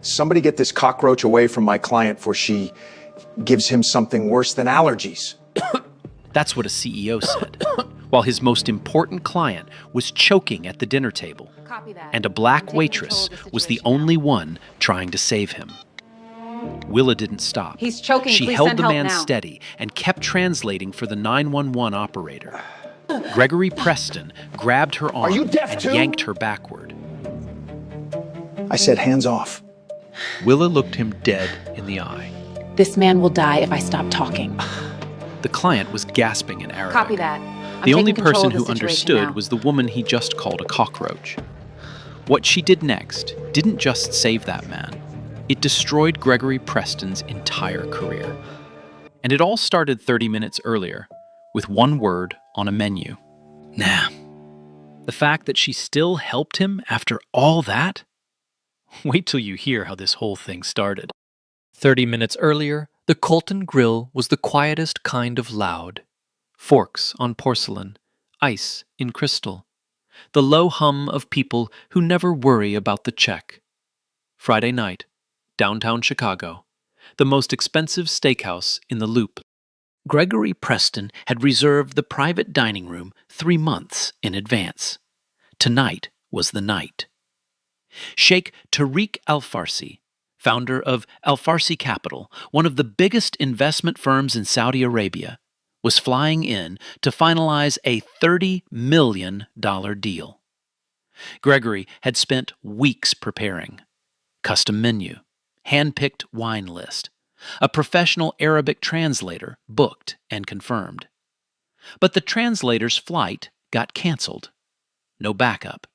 Somebody get this cockroach away from my client before she gives him something worse than allergies. That's what a CEO said, while his most important client was choking at the dinner table. Copy that. And a black waitress was the only one trying to save him. Willa didn't stop. He's choking. She Please held send the help man now. steady and kept translating for the 911 operator. Gregory Preston grabbed her arm and yanked her backward. I said hands off. Willa looked him dead in the eye. This man will die if I stop talking. The client was gasping in Arabic. Copy that. The only person who understood was the woman he just called a cockroach. What she did next didn't just save that man. It destroyed Gregory Preston's entire career. And it all started 30 minutes earlier, with one word on a menu. Nah. The fact that she still helped him after all that? Wait till you hear how this whole thing started. 30 minutes earlier, the Colton Grill was the quietest kind of loud. Forks on porcelain, ice in crystal. The low hum of people who never worry about the check. Friday night, downtown Chicago, the most expensive steakhouse in the Loop. Gregory Preston had reserved the private dining room 3 months in advance. Tonight was the night. Sheikh Tariq Al-Farsi, founder of Al-Farsi Capital, one of the biggest investment firms in Saudi Arabia, was flying in to finalize a $30 million deal. Gregory had spent weeks preparing. Custom menu, hand-picked wine list, a professional Arabic translator booked and confirmed. But the translator's flight got canceled. No backup.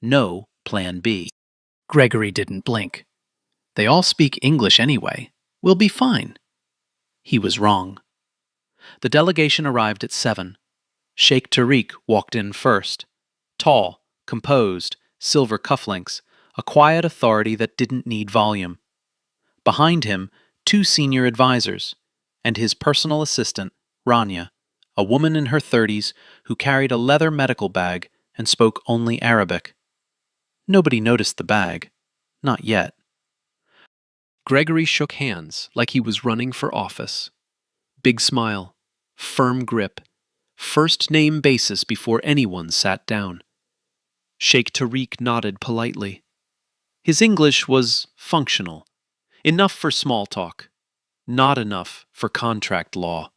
No plan B. Gregory didn't blink. They all speak English anyway. We'll be fine. He was wrong. The delegation arrived at 7. Sheikh Tariq walked in first. Tall, composed, silver cufflinks, a quiet authority that didn't need volume. Behind him, 2 senior advisors, and his personal assistant, Rania, a woman in her 30s who carried a leather medical bag and spoke only Arabic. Nobody noticed the bag. Not yet. Gregory shook hands like he was running for office. Big smile, firm grip, first name basis before anyone sat down. Sheikh Tariq nodded politely. His English was functional, enough for small talk, not enough for contract law.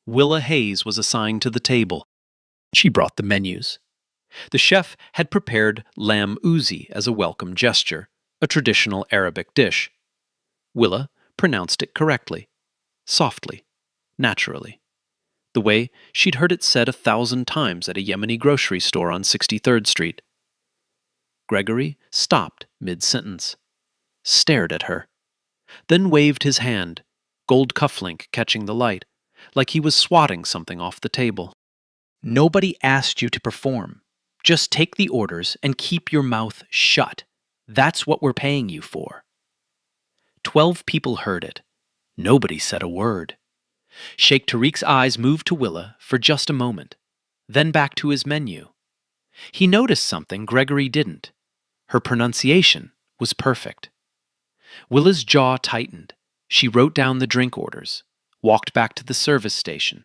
Willa Hayes was assigned to the table. She brought the menus. The chef had prepared lamb uzi as a welcome gesture, a traditional Arabic dish. Willa pronounced it correctly, softly, naturally, the way she'd heard it said 1,000 times at a Yemeni grocery store on 63rd Street. Gregory stopped mid-sentence, stared at her, then waved his hand, gold cufflink catching the light, like he was swatting something off the table. Nobody asked you to perform. Just take the orders and keep your mouth shut. That's what we're paying you for. 12 people heard it. Nobody said a word. Sheikh Tariq's eyes moved to Willa for just a moment, then back to his menu. He noticed something Gregory didn't. Her pronunciation was perfect. Willa's jaw tightened. She wrote down the drink orders, walked back to the service station,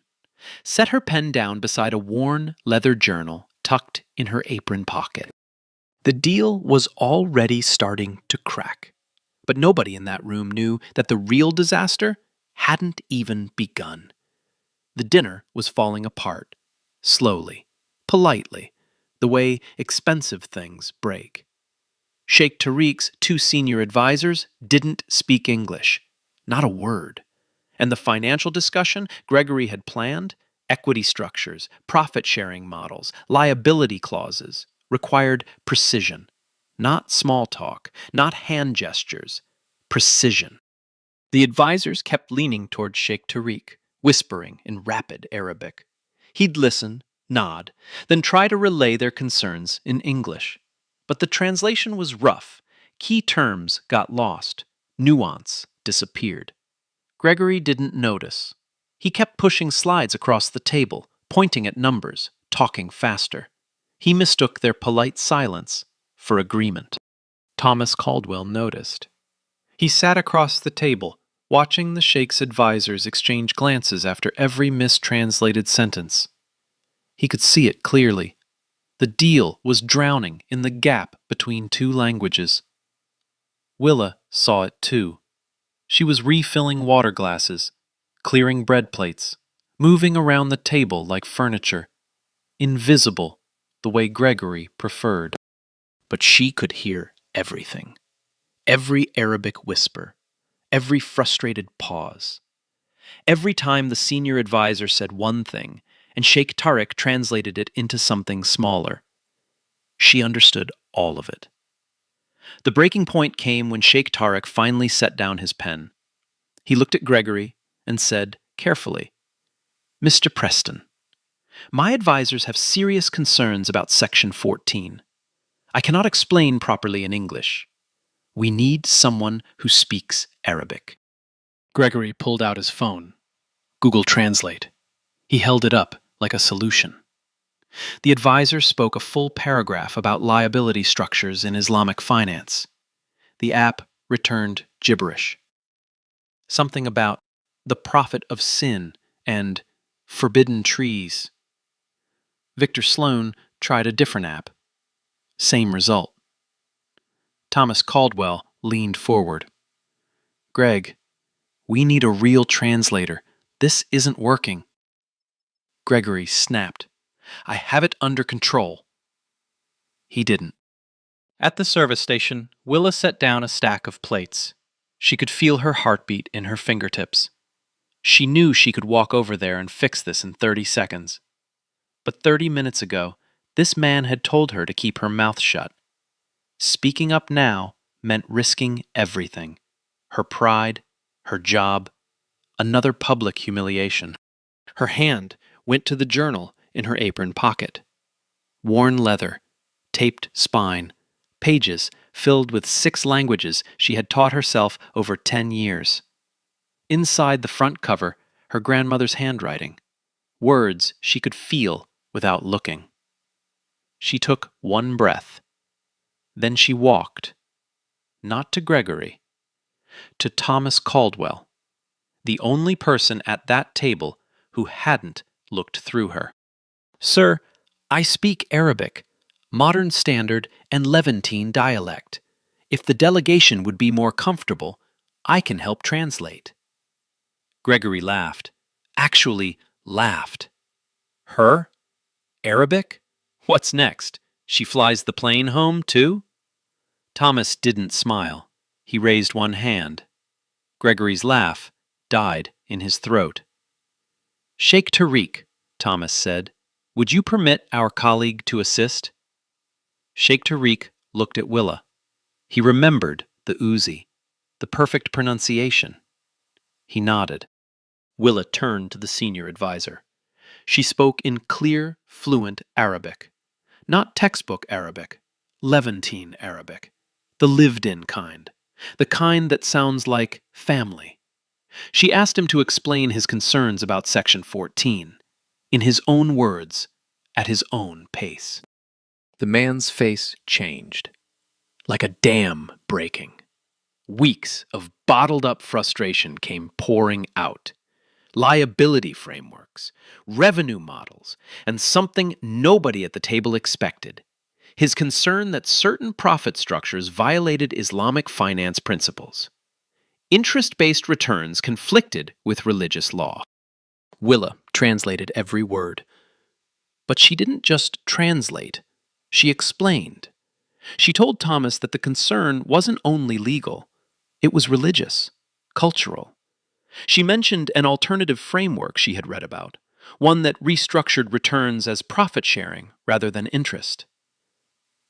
set her pen down beside a worn leather journal tucked in her apron pocket. The deal was already starting to crack, but nobody in that room knew that the real disaster hadn't even begun. The dinner was falling apart, slowly, politely, the way expensive things break. Sheikh Tariq's 2 senior advisors didn't speak English, not a word. And the financial discussion Gregory had planned, equity structures, profit-sharing models, liability clauses, required precision. Not small talk, not hand gestures. Precision. The advisors kept leaning toward Sheikh Tariq, whispering in rapid Arabic. He'd listen, nod, then try to relay their concerns in English. But the translation was rough. Key terms got lost. Nuance disappeared. Gregory didn't notice. He kept pushing slides across the table, pointing at numbers, talking faster. He mistook their polite silence for agreement. Thomas Caldwell noticed. He sat across the table, watching the sheikh's advisors exchange glances after every mistranslated sentence. He could see it clearly. The deal was drowning in the gap between two languages. Willa saw it too. She was refilling water glasses, clearing bread plates, moving around the table like furniture, invisible the way Gregory preferred. But she could hear everything. Every Arabic whisper, every frustrated pause. Every time the senior advisor said one thing, and Sheikh Tariq translated it into something smaller. She understood all of it. The breaking point came when Sheikh Tariq finally set down his pen. He looked at Gregory and said carefully, "Mr. Preston, my advisors have serious concerns about Section 14. I cannot explain properly in English. We need someone who speaks Arabic." Gregory pulled out his phone. Google Translate. He held it up like a solution. The advisor spoke a full paragraph about liability structures in Islamic finance. The app returned gibberish. Something about the prophet of sin and forbidden trees. Victor Sloan tried a different app. Same result. Thomas Caldwell leaned forward. "Greg, we need a real translator. This isn't working." Gregory snapped. "I have it under control." He didn't. At the service station, Willa set down a stack of plates. She could feel her heartbeat in her fingertips. She knew she could walk over there and fix this in 30 seconds. But 30 minutes ago, this man had told her to keep her mouth shut. Speaking up now meant risking everything. Her pride, her job, another public humiliation. Her hand went to the journal in her apron pocket. Worn leather, taped spine, pages filled with 6 languages she had taught herself over 10 years. Inside the front cover, her grandmother's handwriting, words she could feel without looking. She took one breath. Then she walked, not to Gregory, to Thomas Caldwell, the only person at that table who hadn't looked through her. "Sir, I speak Arabic, Modern Standard, and Levantine dialect. If the delegation would be more comfortable, I can help translate." Gregory laughed. Actually laughed. Her? Arabic? What's next? She flies the plane home, too? Thomas didn't smile. He raised one hand. Gregory's laugh died in his throat. "Sheikh Tariq," Thomas said, "would you permit our colleague to assist?" Sheikh Tariq looked at Willa. He remembered the Uzi, the perfect pronunciation. He nodded. Willa turned to the senior advisor. She spoke in clear, fluent Arabic. Not textbook Arabic, Levantine Arabic. The lived-in kind. The kind that sounds like family. She asked him to explain his concerns about Section 14, in his own words, at his own pace. The man's face changed, like a dam breaking. Weeks of bottled-up frustration came pouring out. Liability frameworks, revenue models, and something nobody at the table expected. His concern that certain profit structures violated Islamic finance principles. Interest-based returns conflicted with religious law. Willa translated every word. But she didn't just translate. She explained. She told Thomas that the concern wasn't only legal. It was religious, cultural. She mentioned an alternative framework she had read about, one that restructured returns as profit sharing rather than interest.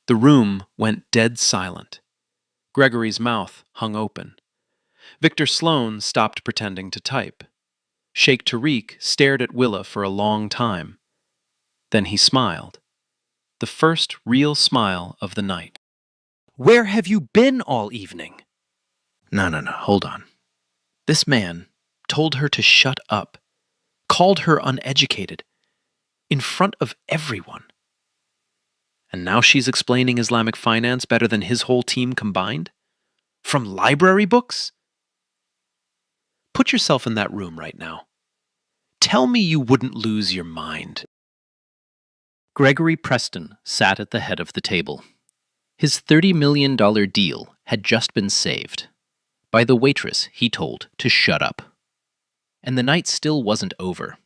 The room went dead silent. Gregory's mouth hung open. Victor Sloan stopped pretending to type. Sheikh Tariq stared at Willa for a long time. Then he smiled. The first real smile of the night. "Where have you been all evening?" No, hold on. This man told her to shut up, called her uneducated, in front of everyone. And now she's explaining Islamic finance better than his whole team combined? From library books? Put yourself in that room right now. Tell me you wouldn't lose your mind. Gregory Preston sat at the head of the table. His $30 million deal had just been saved by the waitress he told to shut up. And the night still wasn't over.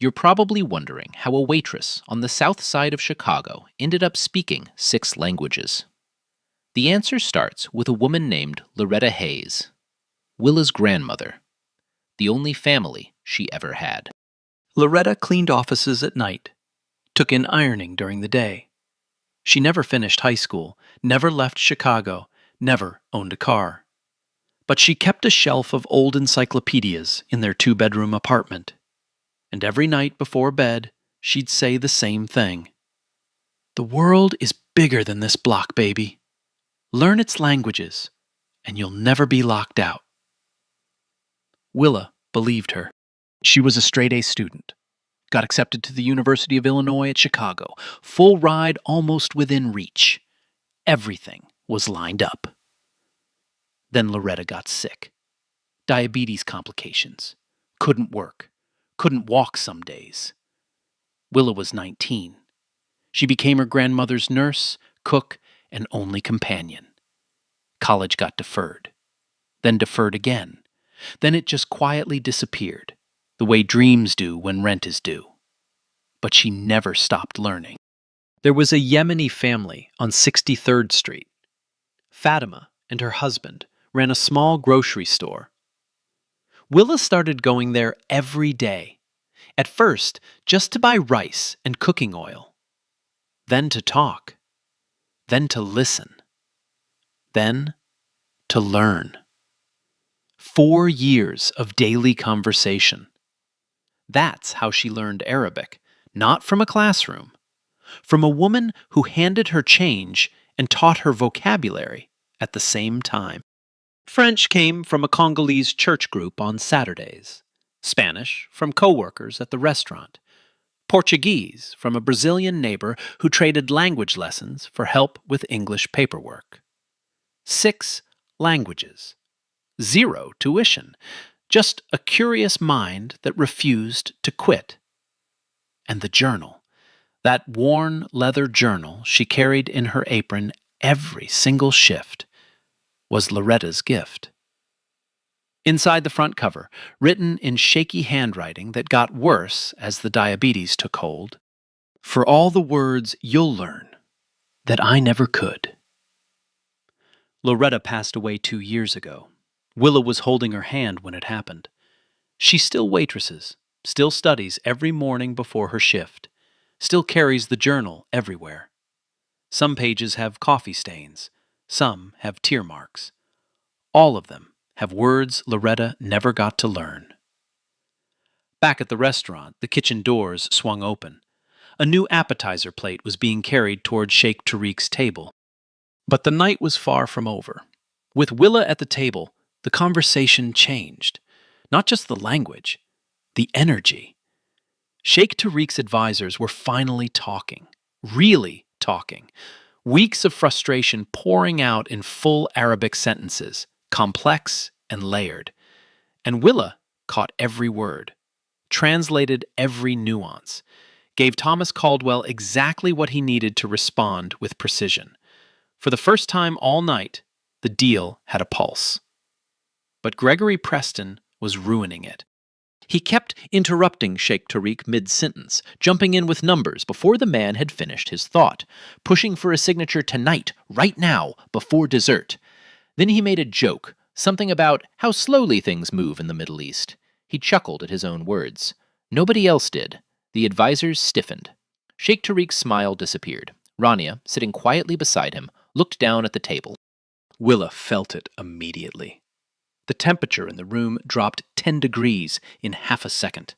You're probably wondering how a waitress on the south side of Chicago ended up speaking 6 languages. The answer starts with a woman named Loretta Hayes, Willa's grandmother, the only family she ever had. Loretta cleaned offices at night, took in ironing during the day. She never finished high school, never left Chicago, never owned a car. But she kept a shelf of old encyclopedias in their 2-bedroom apartment. And every night before bed, she'd say the same thing. The world is bigger than this block, baby. Learn its languages, and you'll never be locked out. Willa believed her. She was a straight-A student. Got accepted to the University of Illinois at Chicago. Full ride almost within reach. Everything was lined up. Then Loretta got sick. Diabetes complications. Couldn't work. Couldn't walk some days. Willa was 19. She became her grandmother's nurse, cook, and only companion. College got deferred. Then deferred again. Then it just quietly disappeared, the way dreams do when rent is due. But she never stopped learning. There was a Yemeni family on 63rd Street. Fatima and her husband ran a small grocery store. Willa started going there every day. At first, just to buy rice and cooking oil. Then to talk. Then to listen. Then to learn. 4 years of daily conversation. That's how she learned Arabic, not from a classroom. From a woman who handed her change and taught her vocabulary at the same time. French came from a Congolese church group on Saturdays. Spanish from co-workers at the restaurant. Portuguese from a Brazilian neighbor who traded language lessons for help with English paperwork. 6 languages. 0 tuition. Just a curious mind that refused to quit. And the journal. That worn leather journal she carried in her apron every single shift was Loretta's gift. Inside the front cover, written in shaky handwriting that got worse as the diabetes took hold, for all the words you'll learn that I never could. Loretta passed away 2 years ago. Willa was holding her hand when it happened. She still waitresses, still studies every morning before her shift, still carries the journal everywhere. Some pages have coffee stains, some have tear marks. All of them have words Loretta never got to learn. Back at the restaurant, the kitchen doors swung open. A new appetizer plate was being carried toward Sheikh Tariq's table. But the night was far from over. With Willa at the table, the conversation changed. Not just the language, the energy. Sheikh Tariq's advisors were finally talking, really talking. Weeks of frustration pouring out in full Arabic sentences, complex and layered. And Willa caught every word, translated every nuance, gave Thomas Caldwell exactly what he needed to respond with precision. For the first time all night, the deal had a pulse. But Gregory Preston was ruining it. He kept interrupting Sheikh Tariq mid-sentence, jumping in with numbers before the man had finished his thought, pushing for a signature tonight, right now, before dessert. Then he made a joke, something about how slowly things move in the Middle East. He chuckled at his own words. Nobody else did. The advisors stiffened. Sheikh Tariq's smile disappeared. Rania, sitting quietly beside him, looked down at the table. Willa felt it immediately. The temperature in the room dropped 10 degrees in half a second.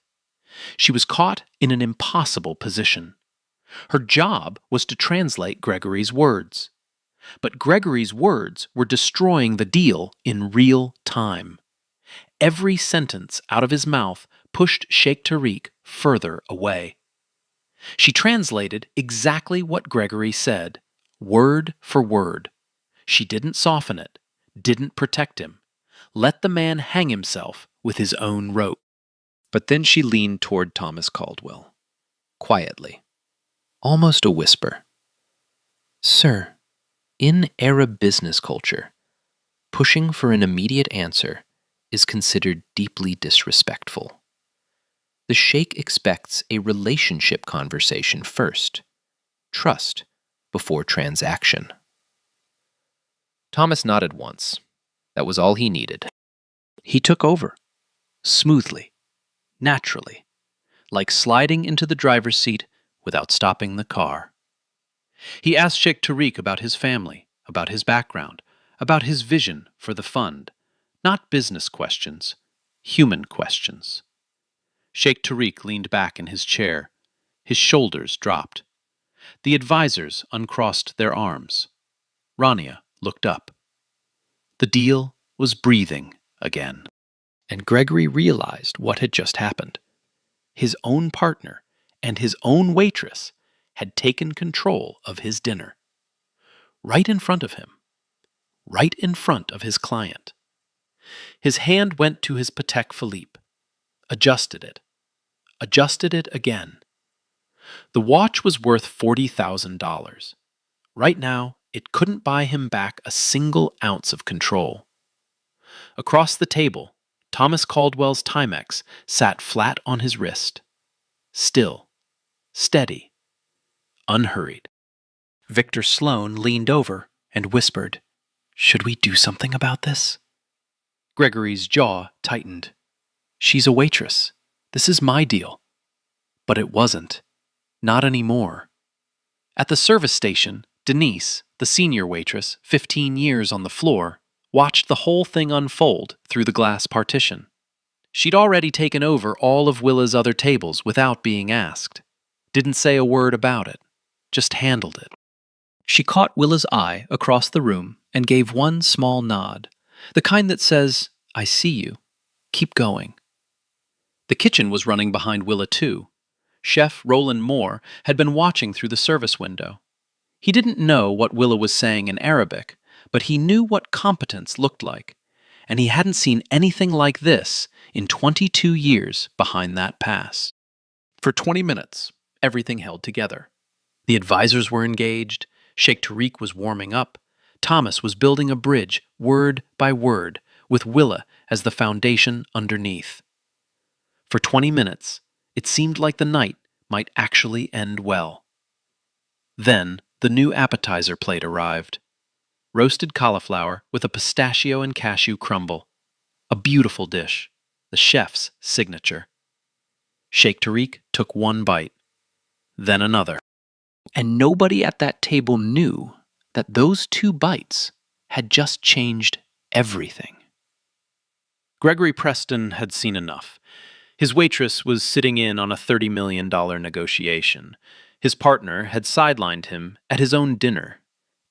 She was caught in an impossible position. Her job was to translate Gregory's words. But Gregory's words were destroying the deal in real time. Every sentence out of his mouth pushed Sheikh Tariq further away. She translated exactly what Gregory said, word for word. She didn't soften it, didn't protect him. Let the man hang himself with his own rope. But then she leaned toward Thomas Caldwell, quietly, almost a whisper. Sir, in Arab business culture, pushing for an immediate answer is considered deeply disrespectful. The sheikh expects a relationship conversation first, trust before transaction. Thomas nodded once. That was all he needed. He took over, smoothly, naturally, like sliding into the driver's seat without stopping the car. He asked Sheikh Tariq about his family, about his background, about his vision for the fund. Not business questions, human questions. Sheikh Tariq leaned back in his chair. His shoulders dropped. The advisors uncrossed their arms. Rania looked up. The deal was breathing again. And Gregory realized what had just happened. His own partner and his own waitress had taken control of his dinner. Right in front of him. Right in front of his client. His hand went to his Patek Philippe. Adjusted it. Adjusted it again. The watch was worth $40,000. Right now, it couldn't buy him back a single ounce of control. Across the table, Thomas Caldwell's Timex sat flat on his wrist. Still, steady, unhurried. Victor Sloan leaned over and whispered, "Should we do something about this?" Gregory's jaw tightened. She's a waitress. This is my deal. But it wasn't. Not anymore. At the service station, Denise, the senior waitress, 15 years on the floor, watched the whole thing unfold through the glass partition. She'd already taken over all of Willa's other tables without being asked. Didn't say a word about it. Just handled it. She caught Willa's eye across the room and gave one small nod, the kind that says, "I see you. Keep going." The kitchen was running behind Willa too. Chef Roland Moore had been watching through the service window. He didn't know what Willa was saying in Arabic, but he knew what competence looked like, and he hadn't seen anything like this in 22 years behind that pass. For 20 minutes, everything held together. The advisors were engaged, Sheikh Tariq was warming up, Thomas was building a bridge, word by word, with Willa as the foundation underneath. For 20 minutes, it seemed like the night might actually end well. Then the new appetizer plate arrived. Roasted cauliflower with a pistachio and cashew crumble. A beautiful dish, the chef's signature. Sheikh Tariq took one bite, then another. And nobody at that table knew that those 2 bites had just changed everything. Gregory Preston had seen enough. His waitress was sitting in on a $30 million negotiation. His partner had sidelined him at his own dinner,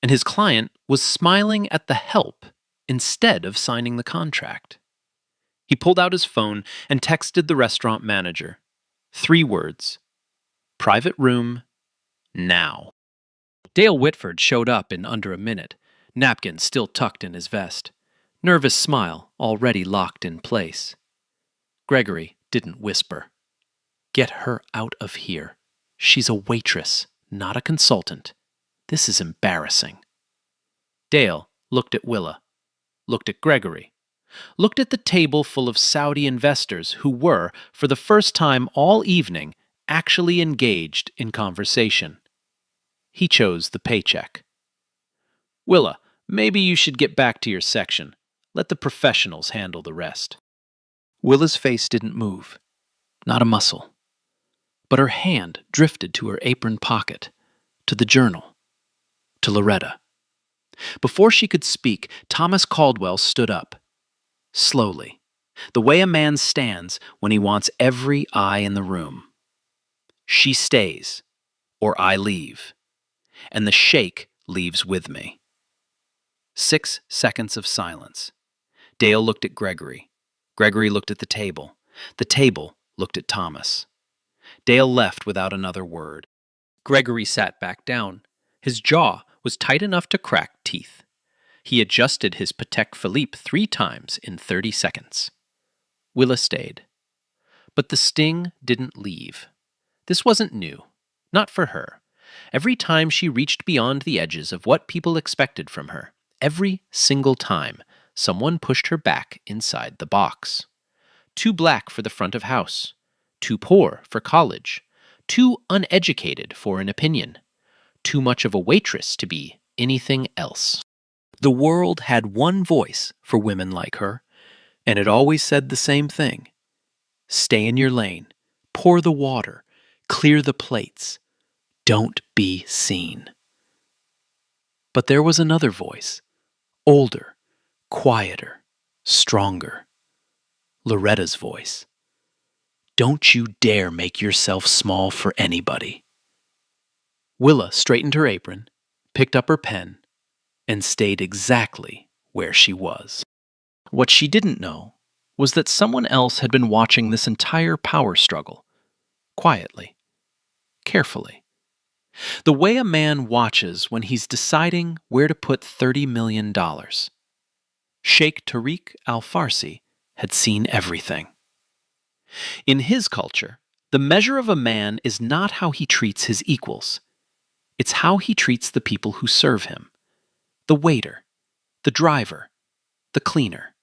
and his client was smiling at the help instead of signing the contract. He pulled out his phone and texted the restaurant manager. 3 words. Private room, now. Dale Whitford showed up in under a minute, napkin still tucked in his vest, nervous smile already locked in place. Gregory didn't whisper. "Get her out of here. She's a waitress, not a consultant. This is embarrassing." Dale looked at Willa, looked at Gregory, looked at the table full of Saudi investors who were, for the first time all evening, actually engaged in conversation. He chose the paycheck. "Willa, maybe you should get back to your section. Let the professionals handle the rest." Willa's face didn't move, not a muscle. But her hand drifted to her apron pocket, to the journal, to Loretta. Before she could speak, Thomas Caldwell stood up. Slowly, the way a man stands when he wants every eye in the room. "She stays, or I leave, and the sheikh leaves with me." 6 seconds of silence. Dale looked at Gregory. Gregory looked at the table. The table looked at Thomas. Dale left without another word. Gregory sat back down. His jaw was tight enough to crack teeth. He adjusted his Patek Philippe 3 times in 30 seconds. Willa stayed. But the sting didn't leave. This wasn't new. Not for her. Every time she reached beyond the edges of what people expected from her, every single time, someone pushed her back inside the box. Too black for the front of house. Too poor for college. Too uneducated for an opinion. Too much of a waitress to be anything else. The world had one voice for women like her, and it always said the same thing. Stay in your lane. Pour the water. Clear the plates. Don't be seen. But there was another voice. Older. Quieter. Stronger. Loretta's voice. Don't you dare make yourself small for anybody. Willa straightened her apron, picked up her pen, and stayed exactly where she was. What she didn't know was that someone else had been watching this entire power struggle, quietly, carefully. The way a man watches when he's deciding where to put $30 million. Sheikh Tariq Al-Farsi had seen everything. In his culture, the measure of a man is not how he treats his equals. It's how he treats the people who serve him. The waiter, the driver, the cleaner.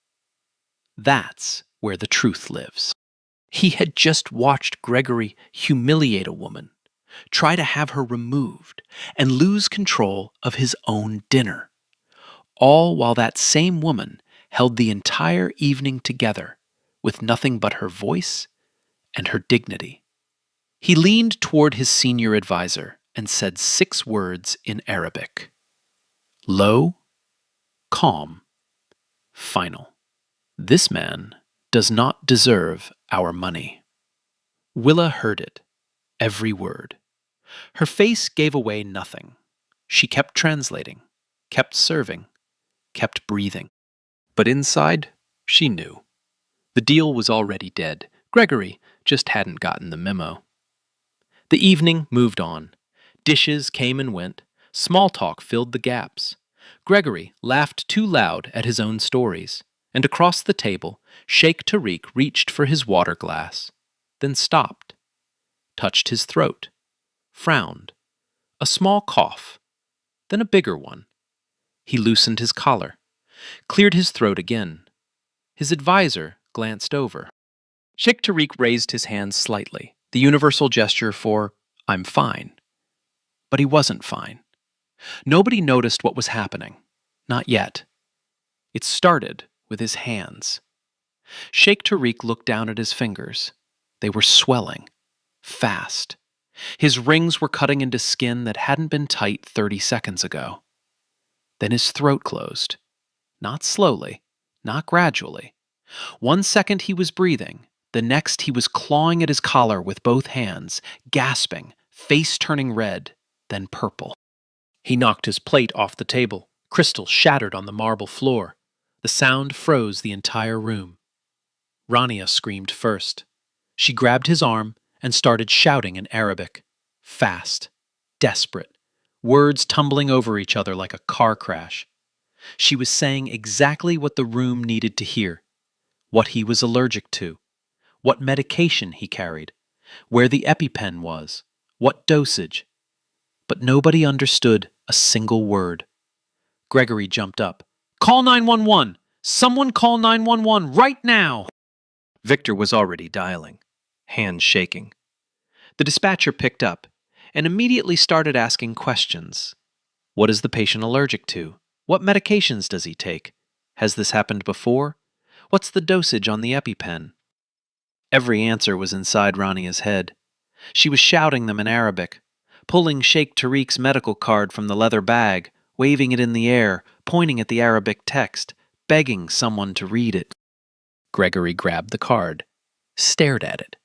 That's where the truth lives. He had just watched Gregory humiliate a woman, try to have her removed, and lose control of his own dinner. All while that same woman held the entire evening together with nothing but her voice and her dignity. He leaned toward his senior advisor and said 6 words in Arabic. Low, calm, final. This man does not deserve our money. Willa heard it, every word. Her face gave away nothing. She kept translating, kept serving, kept breathing. But inside, she knew. The deal was already dead. Gregory just hadn't gotten the memo. The evening moved on. Dishes came and went. Small talk filled the gaps. Gregory laughed too loud at his own stories, and across the table, Sheikh Tariq reached for his water glass, then stopped, touched his throat, frowned, a small cough, then a bigger one. He loosened his collar, cleared his throat again. His advisor glanced over. Sheikh Tariq raised his hands slightly, the universal gesture for, I'm fine. But he wasn't fine. Nobody noticed what was happening. Not yet. It started with his hands. Sheikh Tariq looked down at his fingers. They were swelling. Fast. His rings were cutting into skin that hadn't been tight 30 seconds ago. Then his throat closed. Not slowly, not gradually. 1 second he was breathing. The next he was clawing at his collar with both hands, gasping, face turning red, then purple. He knocked his plate off the table. Crystal shattered on the marble floor. The sound froze the entire room. Rania screamed first. She grabbed his arm and started shouting in Arabic. Fast, desperate, words tumbling over each other like a car crash. She was saying exactly what the room needed to hear, what he was allergic to, what medication he carried, where the EpiPen was, what dosage. But nobody understood a single word. Gregory jumped up. Call 911! Someone call 911 right now! Victor was already dialing, hands shaking. The dispatcher picked up and immediately started asking questions. What is the patient allergic to? What medications does he take? Has this happened before? What's the dosage on the EpiPen? Every answer was inside Rania's head. She was shouting them in Arabic, pulling Sheikh Tariq's medical card from the leather bag, waving it in the air, pointing at the Arabic text, begging someone to read it. Gregory grabbed the card, stared at it,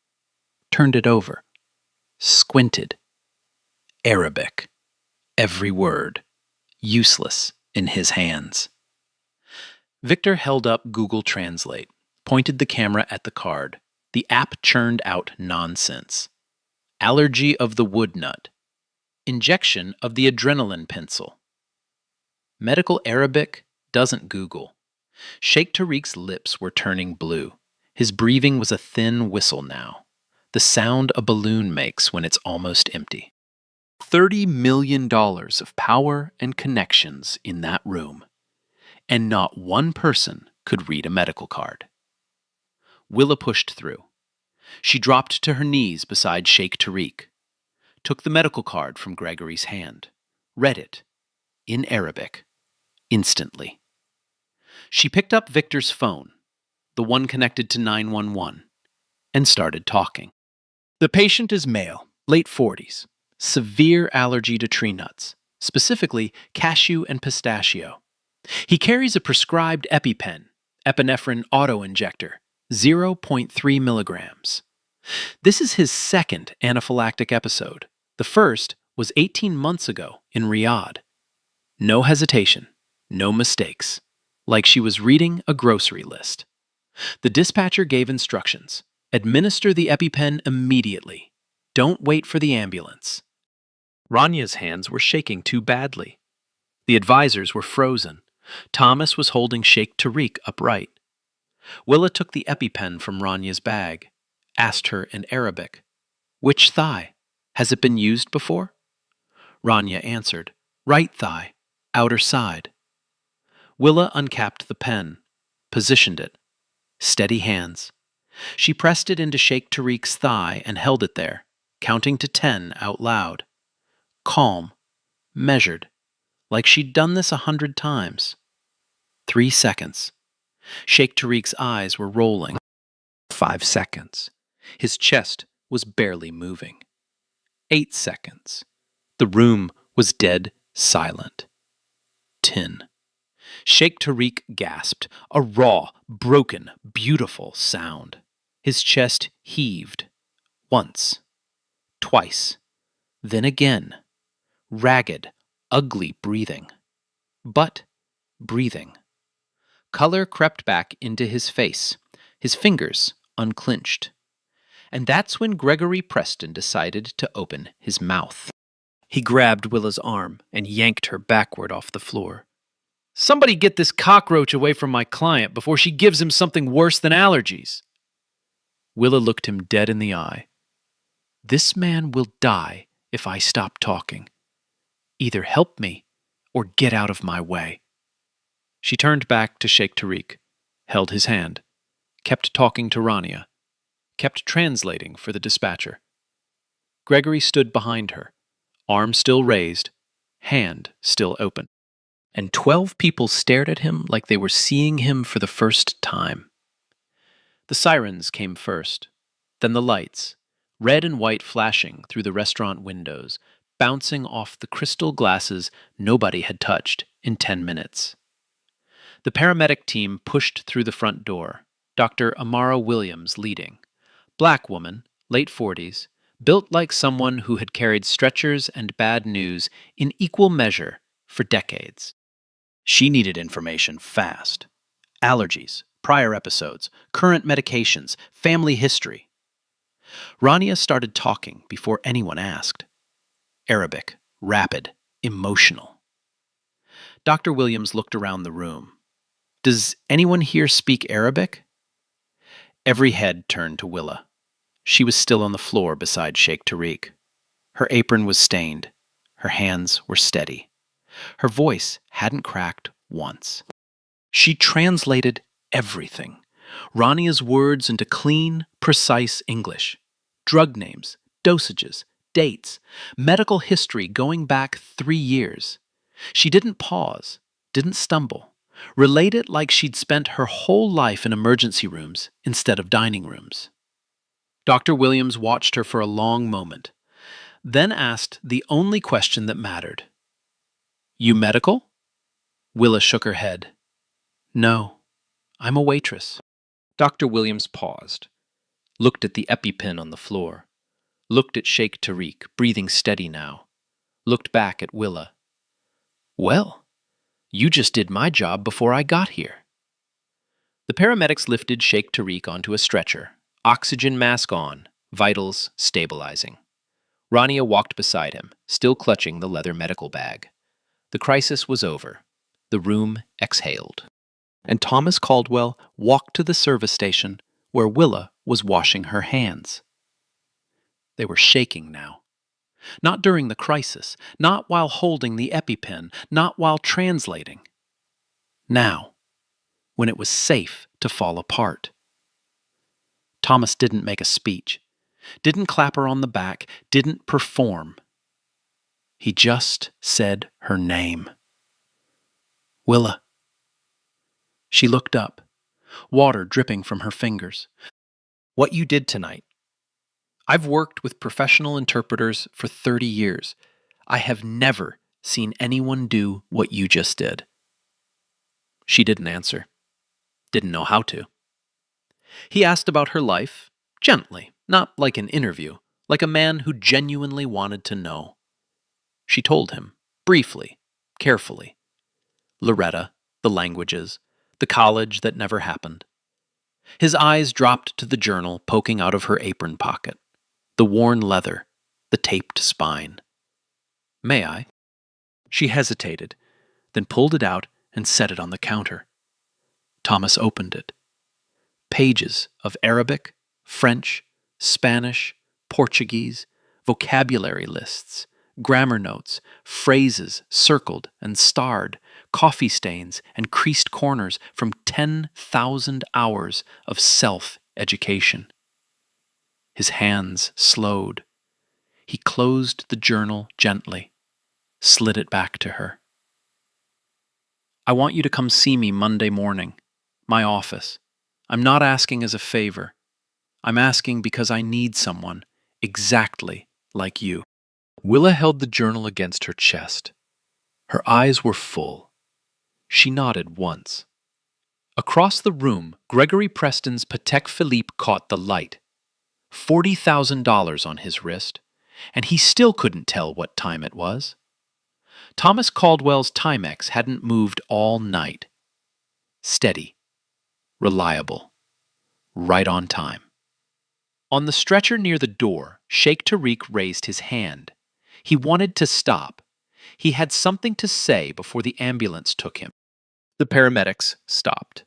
turned it over, squinted. Arabic. Every word. Useless in his hands. Victor held up Google Translate, pointed the camera at the card. The app churned out nonsense. Allergy of the wood nut. Injection of the adrenaline pencil. Medical Arabic doesn't Google. Sheikh Tariq's lips were turning blue. His breathing was a thin whistle now, the sound a balloon makes when it's almost empty. $30 million of power and connections in that room, and not one person could read a medical card. Willa pushed through. She dropped to her knees beside Sheikh Tariq, took the medical card from Gregory's hand, read it, in Arabic, instantly. She picked up Victor's phone, the one connected to 911, and started talking. The patient is male, late 40s, severe allergy to tree nuts, specifically cashew and pistachio. He carries a prescribed EpiPen, epinephrine auto-injector, 0.3 milligrams. This is his second anaphylactic episode. The first was 18 months ago in Riyadh. No hesitation, no mistakes, like she was reading a grocery list. The dispatcher gave instructions. Administer the EpiPen immediately. Don't wait for the ambulance. Ranya's hands were shaking too badly. The advisors were frozen. Thomas was holding Sheikh Tariq upright. Willa took the EpiPen from Ranya's bag, asked her in Arabic, "Which thigh? Has it been used before?" Rania answered, "Right thigh, outer side." Willa uncapped the pen, positioned it. Steady hands. She pressed it into Sheikh Tariq's thigh and held it there, counting to 10 out loud. Calm, measured, like she'd done this 100 times. 3 seconds. Sheikh Tariq's eyes were rolling. 5 seconds. His chest was barely moving. 8 seconds. The room was dead silent. 10. Sheikh Tariq gasped, a raw, broken, beautiful sound. His chest heaved. Once. Twice. Then again. Ragged, ugly breathing. But breathing. Color crept back into his face, his fingers unclenched. And that's when Gregory Preston decided to open his mouth. He grabbed Willa's arm and yanked her backward off the floor. "Somebody get this cockroach away from my client before she gives him something worse than allergies." Willa looked him dead in the eye. "This man will die if I stop talking. Either help me or get out of my way." She turned back to Sheikh Tariq, held his hand, kept talking to Rania, kept translating for the dispatcher. Gregory stood behind her, arm still raised, hand still open. And 12 people stared at him like they were seeing him for the first time. The sirens came first, then the lights, red and white flashing through the restaurant windows, bouncing off the crystal glasses nobody had touched in 10 minutes. The paramedic team pushed through the front door, Dr. Amara Williams leading. Black woman, late 40s, built like someone who had carried stretchers and bad news in equal measure for decades. She needed information fast. Allergies, prior episodes, current medications, family history. Rania started talking before anyone asked. Arabic, rapid, emotional. Dr. Williams looked around the room. "Does anyone here speak Arabic?" Every head turned to Willa. She was still on the floor beside Sheikh Tariq. Her apron was stained. Her hands were steady. Her voice hadn't cracked once. She translated everything. Rania's words into clean, precise English. Drug names, dosages, dates, medical history going back 3 years. She didn't pause, didn't stumble. Relayed it like she'd spent her whole life in emergency rooms instead of dining rooms. Dr. Williams watched her for a long moment, then asked the only question that mattered. "You medical?" Willa shook her head. "No, I'm a waitress." Dr. Williams paused, looked at the EpiPen on the floor, looked at Sheikh Tariq, breathing steady now, looked back at Willa. "Well, you just did my job before I got here." The paramedics lifted Sheikh Tariq onto a stretcher, oxygen mask on, vitals stabilizing. Rania walked beside him, still clutching the leather medical bag. The crisis was over. The room exhaled, and Thomas Caldwell walked to the service station where Willa was washing her hands. They were shaking now. Not during the crisis, not while holding the EpiPen, not while translating. Now, when it was safe to fall apart. Thomas didn't make a speech, didn't clap her on the back, didn't perform. He just said her name. Willa. She looked up, water dripping from her fingers. What you did tonight. I've worked with professional interpreters for 30 years. I have never seen anyone do what you just did. She didn't answer. Didn't know how to. He asked about her life, gently, not like an interview, like a man who genuinely wanted to know. She told him, briefly, carefully. Loretta, the languages, the college that never happened. His eyes dropped to the journal poking out of her apron pocket, the worn leather, the taped spine. May I? She hesitated, then pulled it out and set it on the counter. Thomas opened it. Pages of Arabic, French, Spanish, Portuguese, vocabulary lists, grammar notes, phrases circled and starred, coffee stains and creased corners from 10,000 hours of self-education. His hands slowed. He closed the journal gently, slid it back to her. I want you to come see me Monday morning, my office. I'm not asking as a favor. I'm asking because I need someone exactly like you. Willa held the journal against her chest. Her eyes were full. She nodded once. Across the room, Gregory Preston's Patek Philippe caught the light. $40,000 on his wrist, and he still couldn't tell what time it was. Thomas Caldwell's Timex hadn't moved all night. Steady, reliable, right on time. On the stretcher near the door, Sheikh Tariq raised his hand. He wanted to stop. He had something to say before the ambulance took him. The paramedics stopped.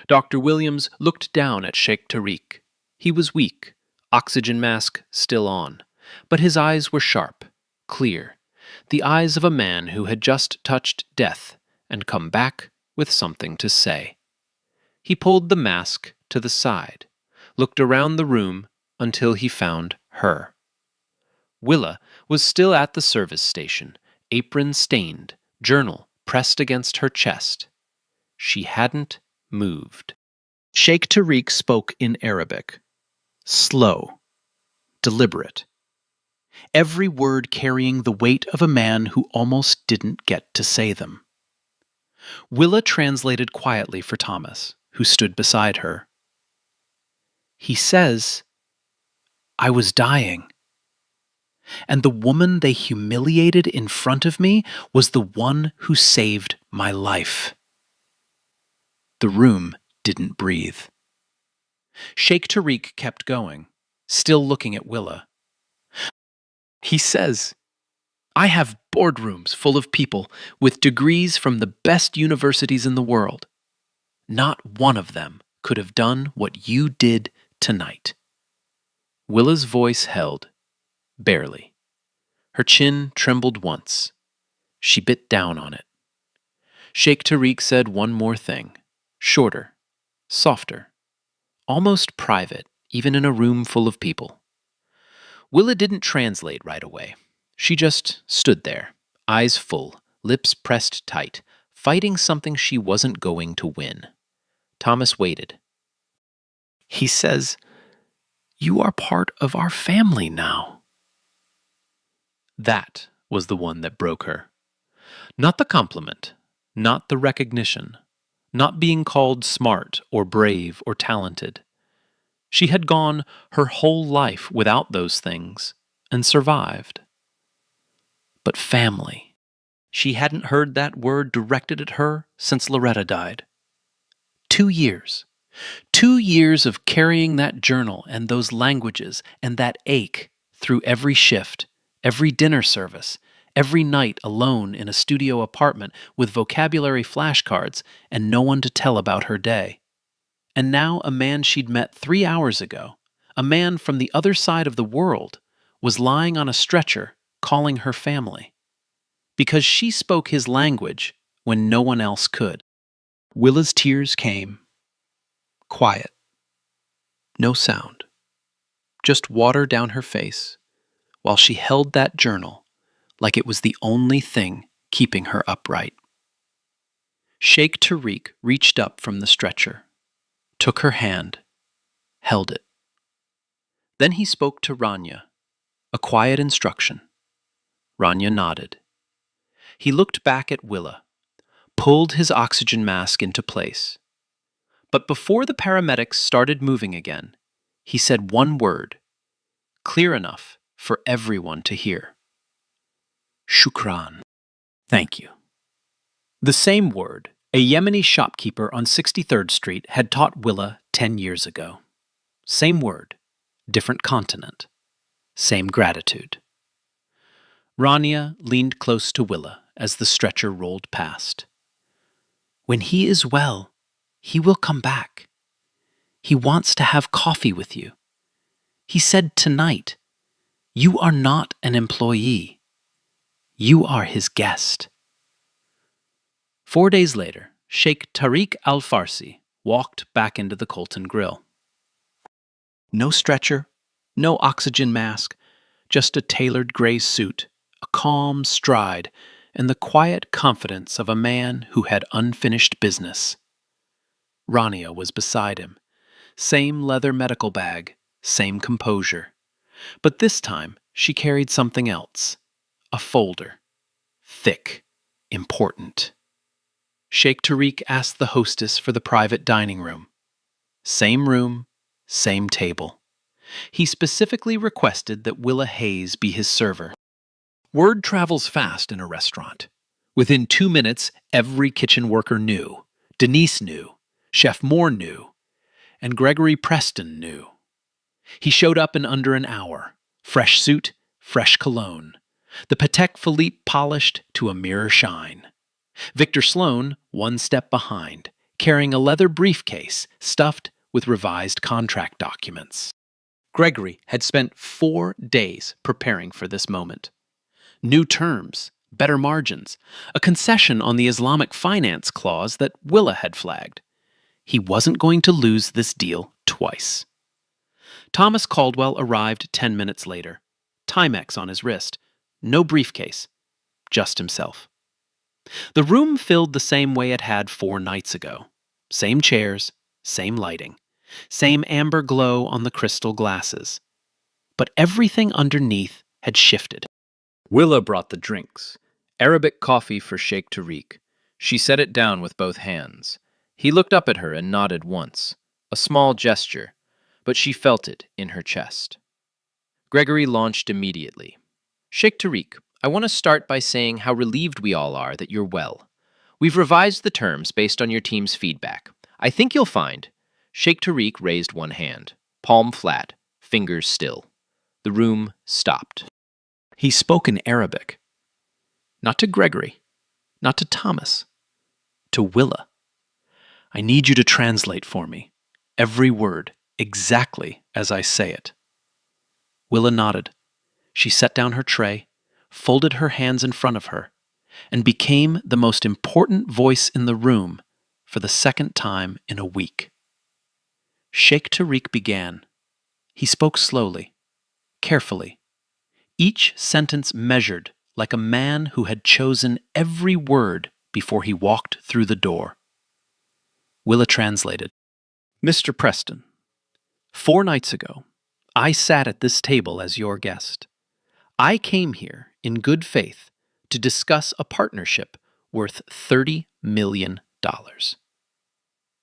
Dr. Williams looked down at Sheikh Tariq. He was weak, oxygen mask still on, but his eyes were sharp, clear, the eyes of a man who had just touched death and come back with something to say. He pulled the mask to the side, looked around the room until he found her. Willa was still at the service station, apron stained, journal pressed against her chest. She hadn't moved. Sheikh Tariq spoke in Arabic. Slow, deliberate. Every word carrying the weight of a man who almost didn't get to say them. Willa translated quietly for Thomas, who stood beside her. He says, I was dying. And the woman they humiliated in front of me was the one who saved my life. The room didn't breathe. Sheikh Tariq kept going, still looking at Willa. He says, I have boardrooms full of people with degrees from the best universities in the world. Not one of them could have done what you did tonight. Willa's voice held, barely. Her chin trembled once. She bit down on it. Sheikh Tariq said one more thing, shorter, softer, almost private, even in a room full of people. Willa didn't translate right away. She just stood there, eyes full, lips pressed tight, fighting something she wasn't going to win. Thomas waited. He says, you are part of our family now. That was the one that broke her. Not the compliment, not the recognition, not being called smart or brave or talented. She had gone her whole life without those things and survived. But family. She hadn't heard that word directed at her since Loretta died. 2 years. 2 years of carrying that journal and those languages and that ache through every shift, every dinner service, every night alone in a studio apartment with vocabulary flashcards and no one to tell about her day. And now a man she'd met 3 hours ago, a man from the other side of the world, was lying on a stretcher calling her family. Because she spoke his language when no one else could. Willa's tears came. Quiet. No sound. Just water down her face while she held that journal like it was the only thing keeping her upright. Sheikh Tariq reached up from the stretcher, took her hand, held it. Then he spoke to Rania, a quiet instruction. Rania nodded. He looked back at Willa, pulled his oxygen mask into place. But before the paramedics started moving again, he said one word, clear enough for everyone to hear. Shukran. Thank you. The same word a Yemeni shopkeeper on 63rd Street had taught Willa 10 years ago. Same word, different continent. Same gratitude. Rania leaned close to Willa as the stretcher rolled past. When he is well, he will come back. He wants to have coffee with you. He said tonight, you are not an employee. You are his guest. 4 days later, Sheikh Tariq Al-Farsi walked back into the Colton Grill. No stretcher, no oxygen mask, just a tailored gray suit, a calm stride, and the quiet confidence of a man who had unfinished business. Rania was beside him. Same leather medical bag, same composure. But this time, she carried something else. A folder. Thick. Important. Sheikh Tariq asked the hostess for the private dining room. Same room, same table. He specifically requested that Willa Hayes be his server. Word travels fast in a restaurant. Within 2 minutes, every kitchen worker knew. Denise knew. Chef Moore knew. And Gregory Preston knew. He showed up in under an hour. Fresh suit, fresh cologne. The Patek Philippe polished to a mirror shine. Victor Sloan, 1 step behind, carrying a leather briefcase stuffed with revised contract documents. Gregory had spent 4 days preparing for this moment. New terms, better margins, a concession on the Islamic finance clause that Willa had flagged. He wasn't going to lose this deal twice. Thomas Caldwell arrived 10 minutes later. Timex on his wrist. No briefcase. Just himself. The room filled the same way it had 4 nights ago. Same chairs, same lighting, same amber glow on the crystal glasses. But everything underneath had shifted. Willa brought the drinks. Arabic coffee for Sheikh Tariq. She set it down with both hands. He looked up at her and nodded once. A small gesture, but she felt it in her chest. Gregory launched immediately. Sheikh Tariq, I want to start by saying how relieved we all are that you're well. We've revised the terms based on your team's feedback. I think you'll find. Sheikh Tariq raised one hand, palm flat, fingers still. The room stopped. He spoke in Arabic. Not to Gregory, not to Thomas, to Willa. I need you to translate for me, every word, exactly as I say it. Willa nodded. She set down her tray, folded her hands in front of her, and became the most important voice in the room for the second time in a week. Sheikh Tariq began. He spoke slowly, carefully, each sentence measured like a man who had chosen every word before he walked through the door. Willa translated. Mr. Preston, 4 nights ago, I sat at this table as your guest. I came here in good faith to discuss a partnership worth $30 million.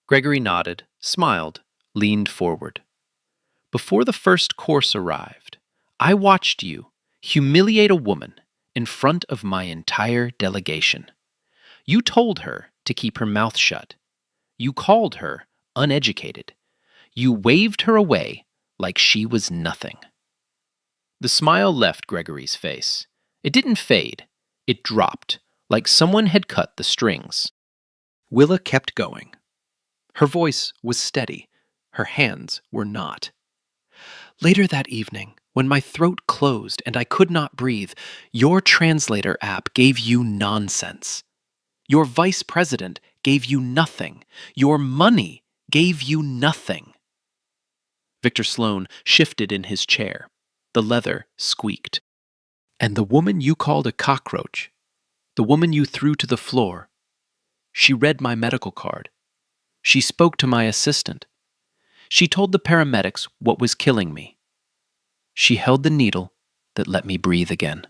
Gregory nodded, smiled, leaned forward. Before the first course arrived, I watched you humiliate a woman in front of my entire delegation. You told her to keep her mouth shut. You called her uneducated. You waved her away like she was nothing. The smile left Gregory's face. It didn't fade. It dropped, like someone had cut the strings. Willa kept going. Her voice was steady. Her hands were not. Later that evening, when my throat closed and I could not breathe, your translator app gave you nonsense. Your vice president gave you nothing. Your money gave you nothing. Victor Sloan shifted in his chair. The leather squeaked. And the woman you called a cockroach, the woman you threw to the floor, she read my medical card. She spoke to my assistant. She told the paramedics what was killing me. She held the needle that let me breathe again.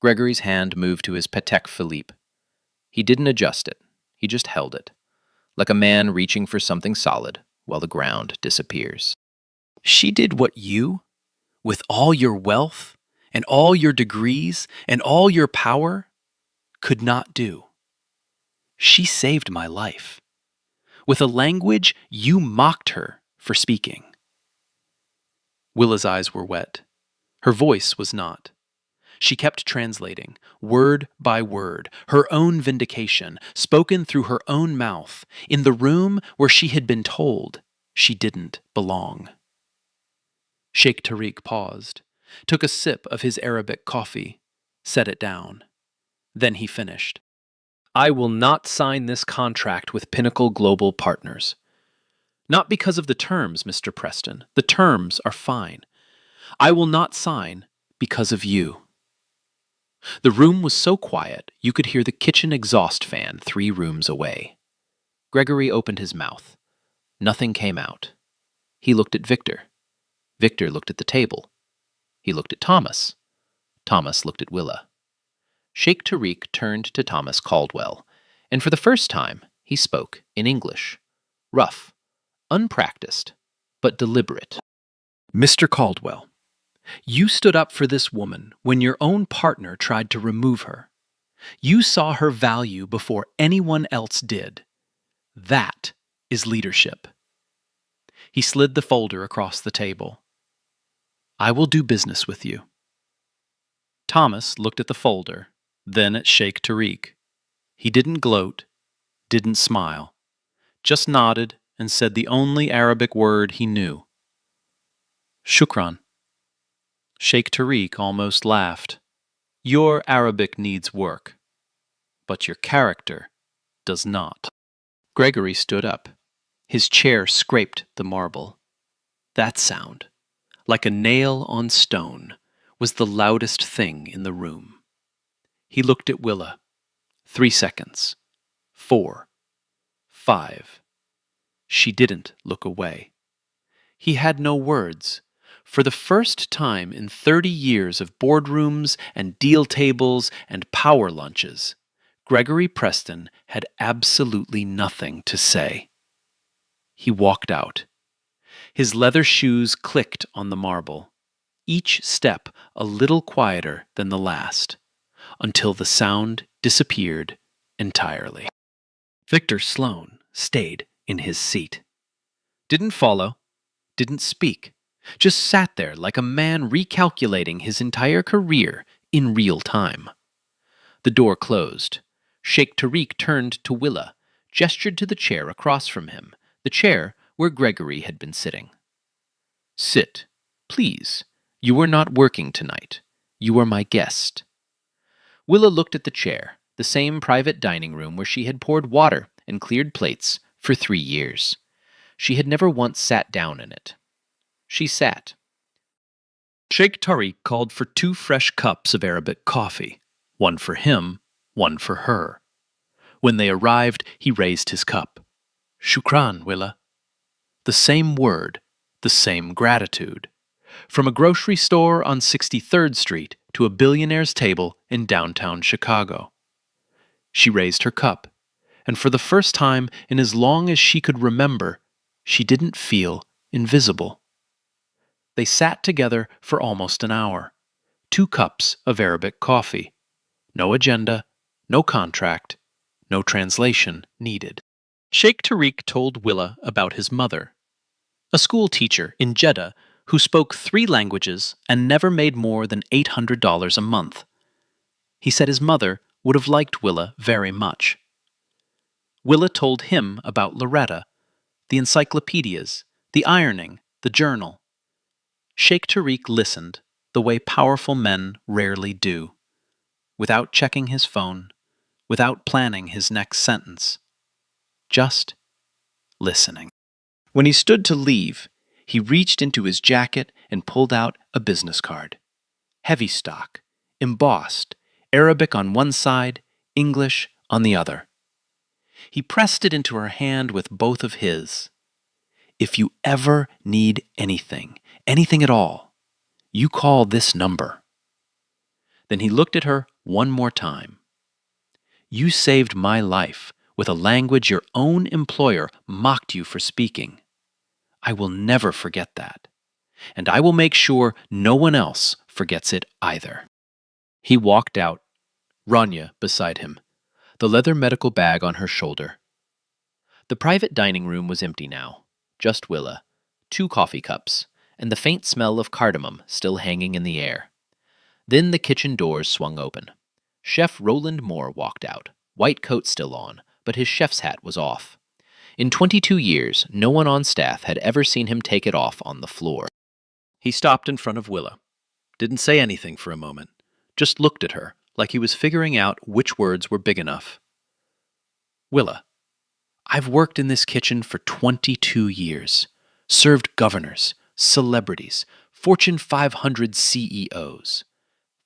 Gregory's hand moved to his Patek Philippe. He didn't adjust it. He just held it, like a man reaching for something solid while the ground disappears. She did what you, with all your wealth and all your degrees and all your power, could not do. She saved my life, with a language you mocked her for speaking. Willa's eyes were wet. Her voice was not. She kept translating, word by word, her own vindication, spoken through her own mouth, in the room where she had been told she didn't belong. Sheikh Tariq paused, took a sip of his Arabic coffee, set it down. Then he finished. I will not sign this contract with Pinnacle Global Partners. Not because of the terms, Mr. Preston. The terms are fine. I will not sign because of you. The room was so quiet you could hear the kitchen exhaust fan 3 rooms away. Gregory opened his mouth. Nothing came out. He looked at Victor. Victor looked at the table. He looked at Thomas. Thomas looked at Willa. Sheikh Tariq turned to Thomas Caldwell, and for the first time he spoke in English. Rough, unpracticed, but deliberate. Mr. Caldwell, you stood up for this woman when your own partner tried to remove her. You saw her value before anyone else did. That is leadership. He slid the folder across the table. I will do business with you. Thomas looked at the folder, then at Sheikh Tariq. He didn't gloat, didn't smile, just nodded and said the only Arabic word he knew. Shukran. Sheikh Tariq almost laughed. Your Arabic needs work, but your character does not. Gregory stood up. His chair scraped the marble. That sound, like a nail on stone, was the loudest thing in the room. He looked at Willa. 3 seconds. 4. 5. She didn't look away. He had no words. For the first time in 30 years of boardrooms and deal tables and power lunches, Gregory Preston had absolutely nothing to say. He walked out. His leather shoes clicked on the marble, each step a little quieter than the last, until the sound disappeared entirely. Victor Sloan stayed in his seat. Didn't follow, didn't speak, just sat there like a man recalculating his entire career in real time. The door closed. Sheikh Tariq turned to Willa, gestured to the chair across from him, the chair where Gregory had been sitting. Sit, please. You are not working tonight. You are my guest. Willa looked at the chair, the same private dining room where she had poured water and cleared plates for 3 years. She had never once sat down in it. She sat. Sheikh Tariq called for 2 fresh cups of Arabic coffee, one for him, one for her. When they arrived, he raised his cup. Shukran, Willa. The same word, the same gratitude. From a grocery store on 63rd Street to a billionaire's table in downtown Chicago. She raised her cup, and for the first time in as long as she could remember, she didn't feel invisible. They sat together for almost an hour. 2 cups of Arabic coffee. No agenda, no contract, no translation needed. Sheikh Tariq told Willa about his mother, a school teacher in Jeddah who spoke 3 languages and never made more than $800 a month. He said his mother would have liked Willa very much. Willa told him about Loretta, the encyclopedias, the ironing, the journal. Sheikh Tariq listened the way powerful men rarely do, without checking his phone, without planning his next sentence, just listening. When he stood to leave, he reached into his jacket and pulled out a business card. Heavy stock, embossed, Arabic on one side, English on the other. He pressed it into her hand with both of his. If you ever need anything, anything at all, you call this number. Then he looked at her one more time. You saved my life with a language your own employer mocked you for speaking. I will never forget that, and I will make sure no one else forgets it either. He walked out, Rania beside him, the leather medical bag on her shoulder. The private dining room was empty now, just Willa, 2 coffee cups, and the faint smell of cardamom still hanging in the air. Then the kitchen doors swung open. Chef Roland Moore walked out, white coat still on, but his chef's hat was off. In 22 years, no one on staff had ever seen him take it off on the floor. He stopped in front of Willa, didn't say anything for a moment, just looked at her like he was figuring out which words were big enough. Willa, I've worked in this kitchen for 22 years, served governors, celebrities, Fortune 500 CEOs.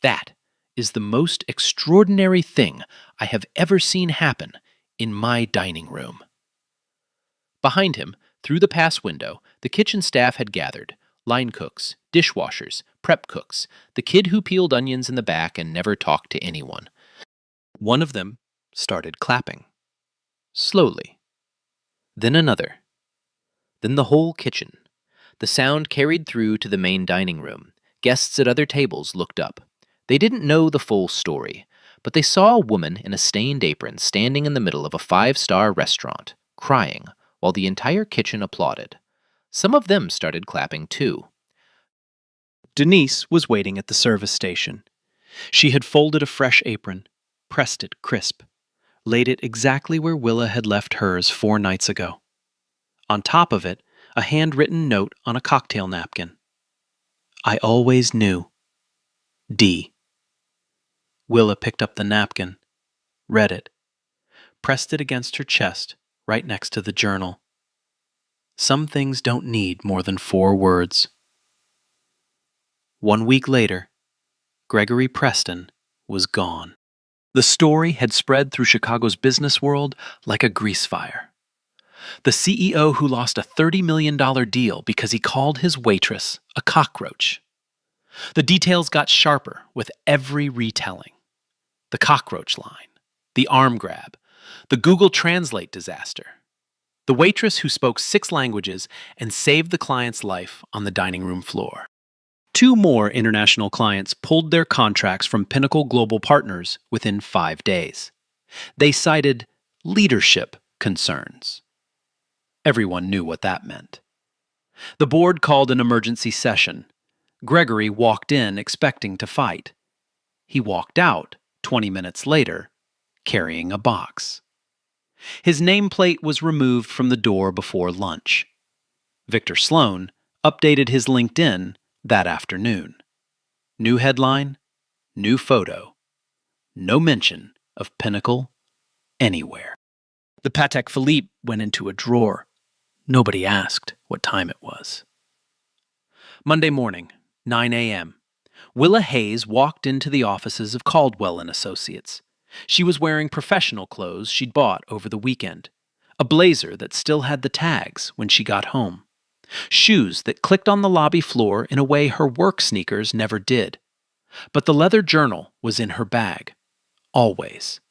That is the most extraordinary thing I have ever seen happen in my dining room. Behind him, through the pass window, the kitchen staff had gathered, line cooks, dishwashers, prep cooks, the kid who peeled onions in the back and never talked to anyone. One of them started clapping. Slowly. Then another. Then the whole kitchen. The sound carried through to the main dining room. Guests at other tables looked up. They didn't know the full story, but they saw a woman in a stained apron standing in the middle of a 5-star restaurant, crying, while the entire kitchen applauded. Some of them started clapping too. Denise was waiting at the service station. She had folded a fresh apron, pressed it crisp, laid it exactly where Willa had left hers 4 nights ago. On top of it, a handwritten note on a cocktail napkin. I always knew. D. Willa picked up the napkin, read it, pressed it against her chest, right next to the journal. Some things don't need more than 4 words. 1 week later, Gregory Preston was gone. The story had spread through Chicago's business world like a grease fire. The CEO who lost a $30 million deal because he called his waitress a cockroach. The details got sharper with every retelling. The cockroach line, the arm grab, the Google Translate disaster, the waitress who spoke 6 languages and saved the client's life on the dining room floor. 2 more international clients pulled their contracts from Pinnacle Global Partners within 5 days. They cited leadership concerns. Everyone knew what that meant. The board called an emergency session. Gregory walked in expecting to fight. He walked out 20 minutes later, carrying a box. His nameplate was removed from the door before lunch. Victor Sloan updated his LinkedIn that afternoon. New headline, new photo. No mention of Pinnacle anywhere. The Patek Philippe went into a drawer. Nobody asked what time it was. Monday morning, 9 a.m. Willa Hayes walked into the offices of Caldwell & Associates. She was wearing professional clothes she'd bought over the weekend, a blazer that still had the tags when she got home, shoes that clicked on the lobby floor in a way her work sneakers never did. But the leather journal was in her bag, always.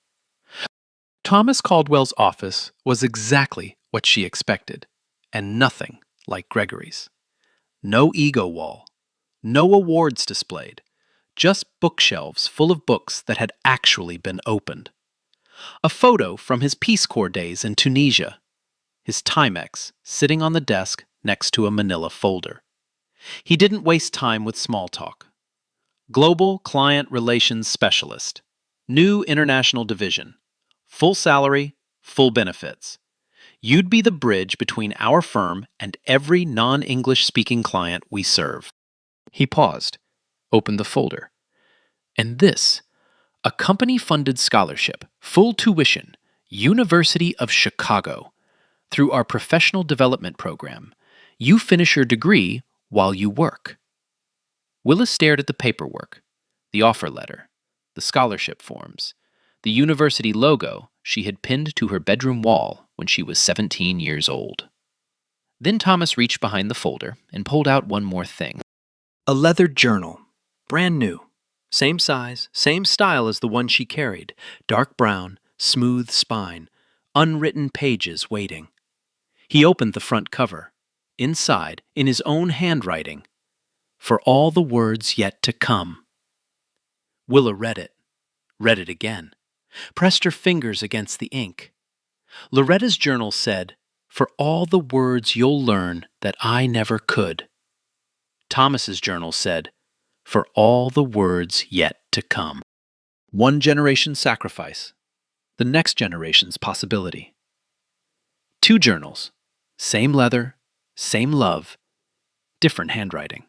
Thomas Caldwell's office was exactly what she expected, and nothing like Gregory's. No ego wall, no awards displayed, just bookshelves full of books that had actually been opened. A photo from his Peace Corps days in Tunisia, his Timex sitting on the desk next to a manila folder. He didn't waste time with small talk. Global Client Relations Specialist, New international division. Full salary, full benefits. You'd be the bridge between our firm and every non-English speaking client we serve. He paused, opened the folder. And this, a company-funded scholarship, full tuition, University of Chicago. Through our professional development program, you finish your degree while you work. Willa stared at the paperwork, the offer letter, the scholarship forms, the university logo she had pinned to her bedroom wall when she was 17 years old. Then Thomas reached behind the folder and pulled out one more thing. A leather journal, brand new. Same size, same style as the one she carried, dark brown, smooth spine, unwritten pages waiting. He opened the front cover. Inside, in his own handwriting, "For all the words yet to come." Willa read it again, pressed her fingers against the ink. Loretta's journal said, "For all the words you'll learn that I never could." Thomas's journal said, "For all the words yet to come." One generation's sacrifice, the next generation's possibility. Two journals, same leather, same love, different handwriting.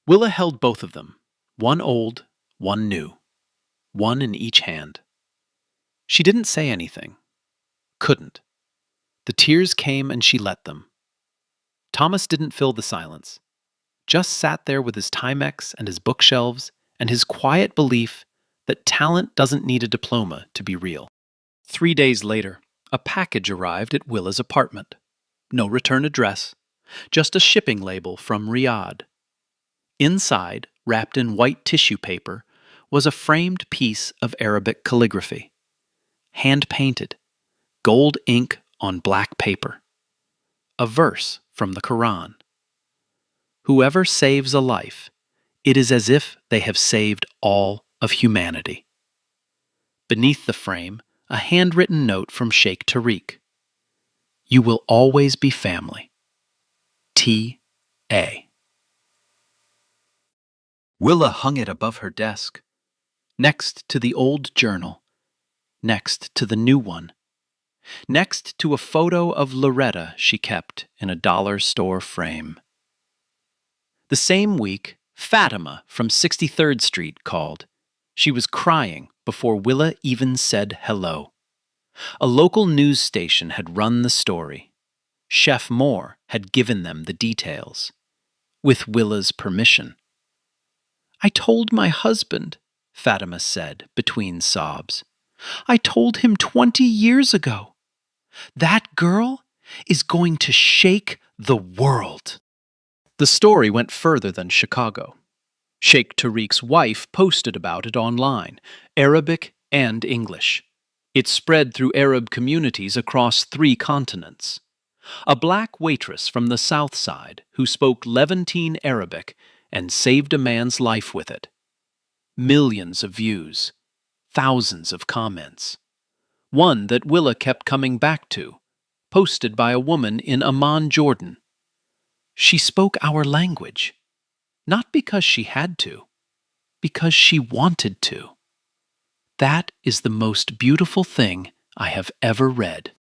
Willa held both of them, one old, one new, one in each hand. She didn't say anything. Couldn't. The tears came and she let them. Thomas didn't fill the silence. Just sat there with his Timex and his bookshelves and his quiet belief that talent doesn't need a diploma to be real. 3 days later, a package arrived at Willa's apartment. No return address, just a shipping label from Riyadh. Inside, wrapped in white tissue paper, was a framed piece of Arabic calligraphy. Hand-painted, gold ink on black paper. A verse from the Quran. Whoever saves a life, it is as if they have saved all of humanity. Beneath the frame, a handwritten note from Sheikh Tariq. You will always be family. T.A. Willa hung it above her desk, next to the old journal, next to the new one, next to a photo of Loretta she kept in a dollar store frame. The same week, Fatima from 63rd Street called. She was crying before Willa even said hello. A local news station had run the story. Chef Moore had given them the details, with Willa's permission. I told my husband, Fatima said between sobs. I told him 20 years ago. That girl is going to shake the world. The story went further than Chicago. Sheikh Tariq's wife posted about it online, Arabic and English. It spread through Arab communities across 3 continents. A black waitress from the South Side who spoke Levantine Arabic and saved a man's life with it. Millions of views, thousands of comments. One that Willa kept coming back to, posted by a woman in Amman, Jordan. She spoke our language, not because she had to, because she wanted to. That is the most beautiful thing I have ever read.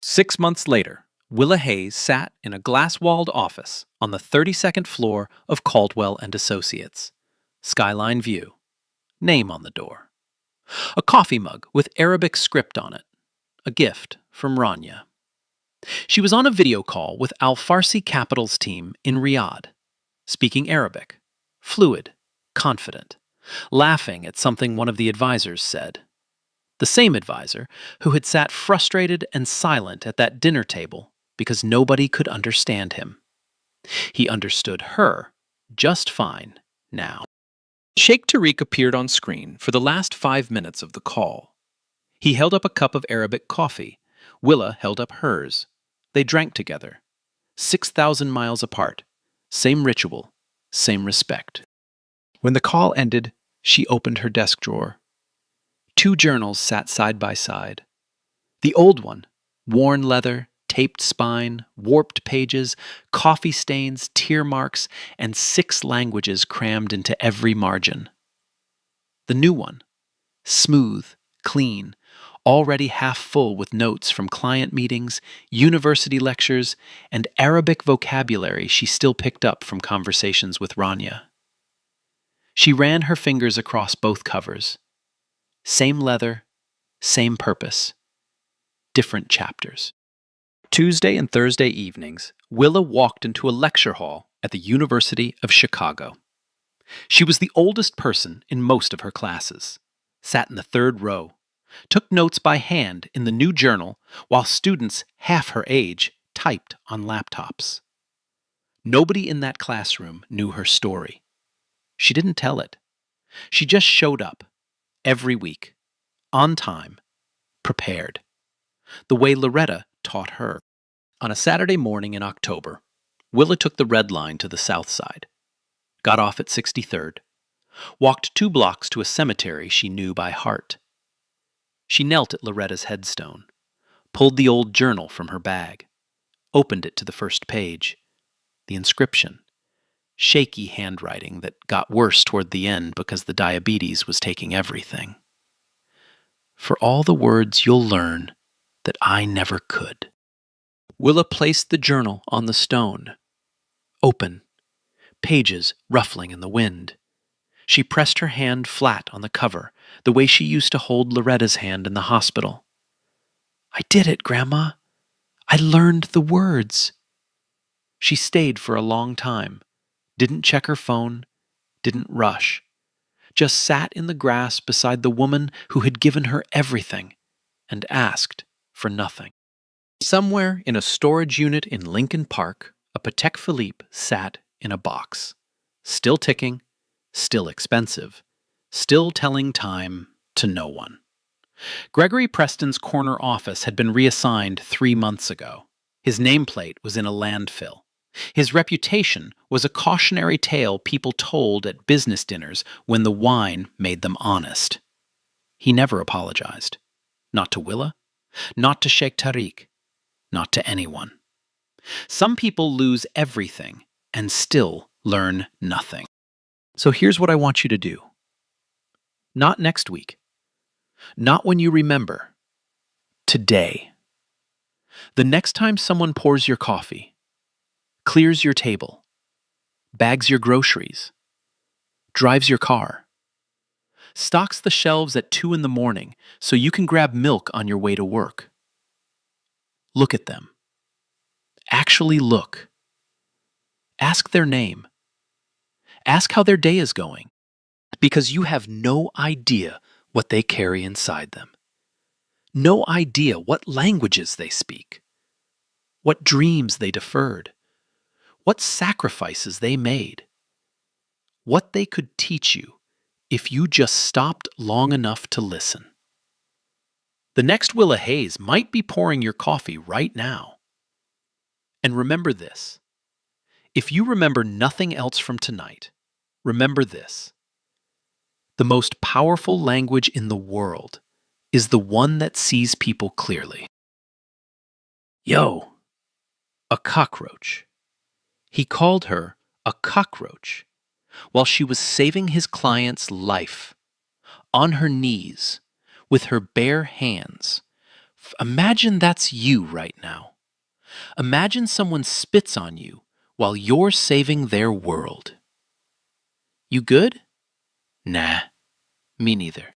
6 months later, Willa Hayes sat in a glass-walled office on the 32nd floor of Caldwell & Associates. Skyline view. Name on the door. A coffee mug with Arabic script on it. A gift from Rania. She was on a video call with Al Farsi Capital's team in Riyadh, speaking Arabic, fluid, confident, laughing at something one of the advisors said. The same advisor who had sat frustrated and silent at that dinner table because nobody could understand him. He understood her just fine now. Sheikh Tariq appeared on screen for the last 5 minutes of the call. He held up a cup of Arabic coffee. Willa held up hers. They drank together. 6,000 miles apart. Same ritual, same respect. When the call ended, she opened her desk drawer. 2 journals sat side by side. The old one, worn leather, taped spine, warped pages, coffee stains, tear marks, and 6 languages crammed into every margin. The new one, smooth, clean, already half full with notes from client meetings, university lectures, and Arabic vocabulary she still picked up from conversations with Rania. She ran her fingers across both covers. Same leather, same purpose, different chapters. Tuesday and Thursday evenings, Willa walked into a lecture hall at the University of Chicago. She was the oldest person in most of her classes, sat in the third row, took notes by hand in the new journal while students half her age typed on laptops. Nobody in that classroom knew her story. She didn't tell it. She just showed up, every week, on time, prepared, the way Loretta taught her. On a Saturday morning in October, Willa took the Red Line to the south side, got off at 63rd, walked 2 blocks to a cemetery she knew by heart. She knelt at Loretta's headstone, pulled the old journal from her bag, opened it to the first page. The inscription, shaky handwriting that got worse toward the end because the diabetes was taking everything. For all the words you'll learn that I never could. Willa placed the journal on the stone, open, pages ruffling in the wind. She pressed her hand flat on the cover, the way she used to hold Loretta's hand in the hospital. I did it, Grandma. I learned the words. She stayed for a long time, didn't check her phone, didn't rush, just sat in the grass beside the woman who had given her everything and asked for nothing. Somewhere in a storage unit in Lincoln Park, a Patek Philippe sat in a box, still ticking, still expensive, still telling time to no one. Gregory Preston's corner office had been reassigned 3 months ago. His nameplate was in a landfill. His reputation was a cautionary tale people told at business dinners when the wine made them honest. He never apologized. Not to Willa, not to Sheikh Tariq, not to anyone. Some people lose everything and still learn nothing. So here's what I want you to do. Not next week. Not when you remember. Today. The next time someone pours your coffee, clears your table, bags your groceries, drives your car, stocks the shelves at 2 in the morning so you can grab milk on your way to work. Look at them. Actually look. Ask their name. Ask how their day is going, because you have no idea what they carry inside them. No idea what languages they speak, what dreams they deferred, what sacrifices they made, what they could teach you if you just stopped long enough to listen. The next Willa Hayes might be pouring your coffee right now. And remember this. If you remember nothing else from tonight, remember this. The most powerful language in the world is the one that sees people clearly. Yo, a cockroach. He called her a cockroach while she was saving his client's life, on her knees, with her bare hands. Imagine that's you right now. Imagine someone spits on you while you're saving their world. You good? Nah, me neither.